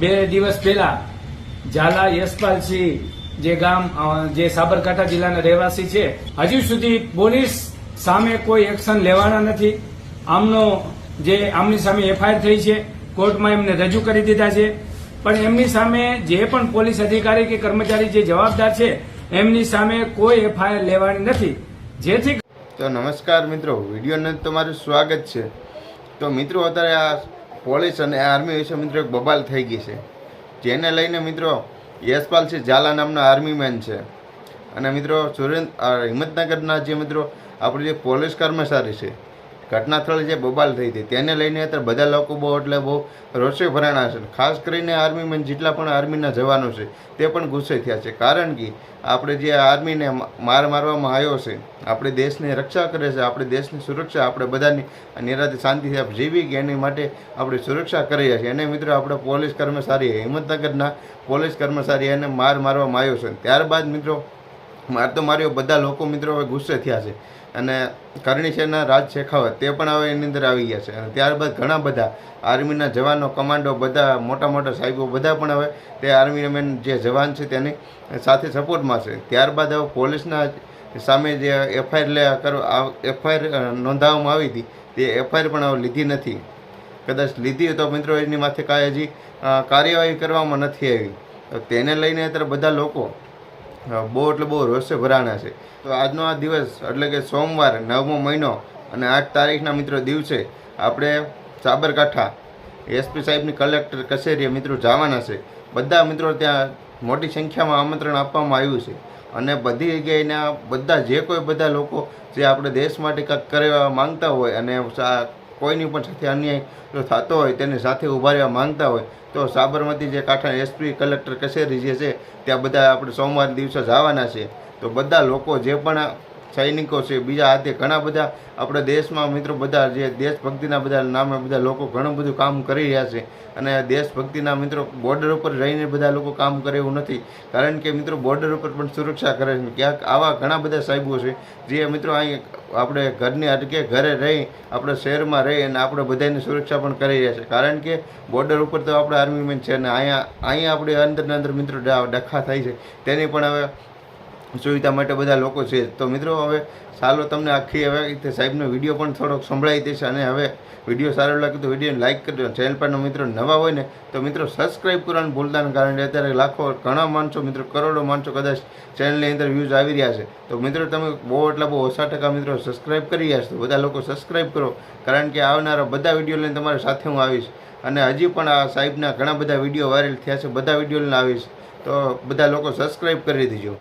બે દિવસ પહેલા ઝાલા યશપાલસિંહ જે ગામ જે સાબરકાંઠા જિલ્લાના રહેવાસી છે, હજુ સુધી પોલીસ સામે કોઈ એક્શન લેવાના નથી. આમની સામે એફઆઈઆર થઈ છે, કોર્ટમાં એમને રજૂ કરી દીધા છે, પણ એમની સામે જે પણ પોલીસ અધિકારી કે કર્મચારી જે જવાબદાર છે એમની સામે કોઈ એફઆઈઆર લેવાની નથી. જેથી તો નમસ્કાર મિત્રો, વિડીયોને તમારું સ્વાગત છે. તો મિત્રો, અત્યારે આ પોલીસ અને આર્મી વિશે મિત્રો એક બબાલ થઈ ગઈ છે, જેને લઈને મિત્રો યશપાલસિંહ ઝાલા નામના આર્મીમેન છે અને મિત્રો હિંમતનગરના જે મિત્રો આપણે જે પોલીસ કર્મચારી છે, ઘટના સ્થળે જે બબાલ થઈ હતી તેને લઈને અત્યારે બધા લોકો બહુ રોષે ભરાણા છે. ખાસ કરીને આર્મીમેન જેટલા પણ આર્મીના જવાનો છે તે પણ ગુસ્સે થયા છે, કારણ કે આપણે જે આર્મીને મારવામાં આવ્યો છે, આપણે દેશની રક્ષા કરે છે, આપણે દેશની સુરક્ષા આપણે બધાની નિરાતે શાંતિથી જીવી કે એની માટે આપણે સુરક્ષા કરી રહ્યા છીએ. અને મિત્રો આપણે પોલીસ કર્મચારી હિંમતનગરના પોલીસ કર્મચારી એને મારવામાં આવ્યો છે. ત્યારબાદ મિત્રો માર્યો બધા લોકો મિત્રો હવે ગુસ્સે થયા છે અને કરણી સેના રાજ શેખાવત તે પણ હવે એની અંદર આવી ગયા છે. અને ત્યારબાદ ઘણા બધા આર્મીના જવાનો, કમાન્ડો, બધા મોટા સાહેબો બધા પણ હવે તે આર્મીમેન જે જવાન છે તેની સાથે સપોર્ટમાં છે. ત્યારબાદ હવે પોલીસના સામે જે એફઆઈઆર નોંધાવવામાં આવી હતી તે એફઆઈઆર પણ હવે લીધી નથી. કદાચ લીધી તો મિત્રો એની માથે કાંઈ હજી કાર્યવાહી કરવામાં નથી આવી. તો તેને લઈને અત્યારે બધા લોકો બહુ રોષે ભરાણા છે. તો આજનો આ દિવસ એટલે કે સોમવાર 9મો મહિનો અને 8 તારીખના મિત્રો દિવસે આપણે સાબરકાંઠા એસપી સાહેબની કલેક્ટર કચેરીએ મિત્રો જવાના છે. બધા મિત્રો ત્યાં મોટી સંખ્યામાં આમંત્રણ આપવામાં આવ્યું છે અને બધી જગ્યાએના બધા લોકો જે આપણે દેશ માટે કંઈક કરવા માંગતા હોય અને કોઈની પણ સાથે અન્યાય જો થતો હોય તેની સાથે ઊભા રહેવા માંગતા હોય તો સાબરમતી જે કાંઠા એસપી કલેક્ટર કચેરી જે છે ત્યાં બધા આપણે સોમવાર દિવસે જવાના છે. તો બધા લોકો જે પણ સૈનિકો છે, બીજા હાથે ઘણા બધા આપણા દેશમાં મિત્રો બધા જે દેશભક્તિના બધા નામે બધા લોકો ઘણું બધું કામ કરી રહ્યા છે. અને દેશભક્તિના મિત્રો બોર્ડર ઉપર રહીને બધા લોકો કામ કરે એવું નથી, કારણ કે મિત્રો બોર્ડર ઉપર પણ સુરક્ષા કરે છે. ક્યાંક આવા ઘણા બધા સાહેબો છે જે મિત્રો અહીં આપણે ઘરે રહી આપણે શહેરમાં રહી અને આપણે બધાની સુરક્ષા પણ કરી રહ્યા છે, કારણ કે બોર્ડર ઉપર તો આપણે આર્મીમેન છે અને અહીંયા આપણે અંદર મિત્રો ડખા થાય છે તેની પણ હવે સુવિધા માટે બધા લોકો છે. તો મિત્રો હવે ચાલો તમને આખી હવે સાહેબનો વિડીયો પણ થોડોક સંભળાઈ દેશે. અને હવે વિડીયો સારો લાગે તો વિડીયોને લાઇક કરજો. ચેનલ પરના મિત્રો નવા હોય ને તો મિત્રો સબસ્ક્રાઈબ કરવાનું ભૂલતા નથી, કારણ કે અત્યારે ઘણા માણસો મિત્રો કરોડો માણસો કદાચ ચેનલની અંદર વ્યૂઝ આવી રહ્યા છે. તો મિત્રો તમે બહુ ઓછા ટકા મિત્રો સબસ્ક્રાઈબ કરી રહ્યા છો, તો બધા લોકો સબસ્ક્રાઈબ કરો, કારણ કે આવનારા બધા વિડીયો લઈને તમારી સાથે હું આવીશ. અને હજી પણ આ સાહેબના ઘણા બધા વિડીયો વાયરલ થયા છે, બધા વિડીયો લઈને આવીશ. તો બધા લોકો સબસ્ક્રાઈબ કરી દેજો.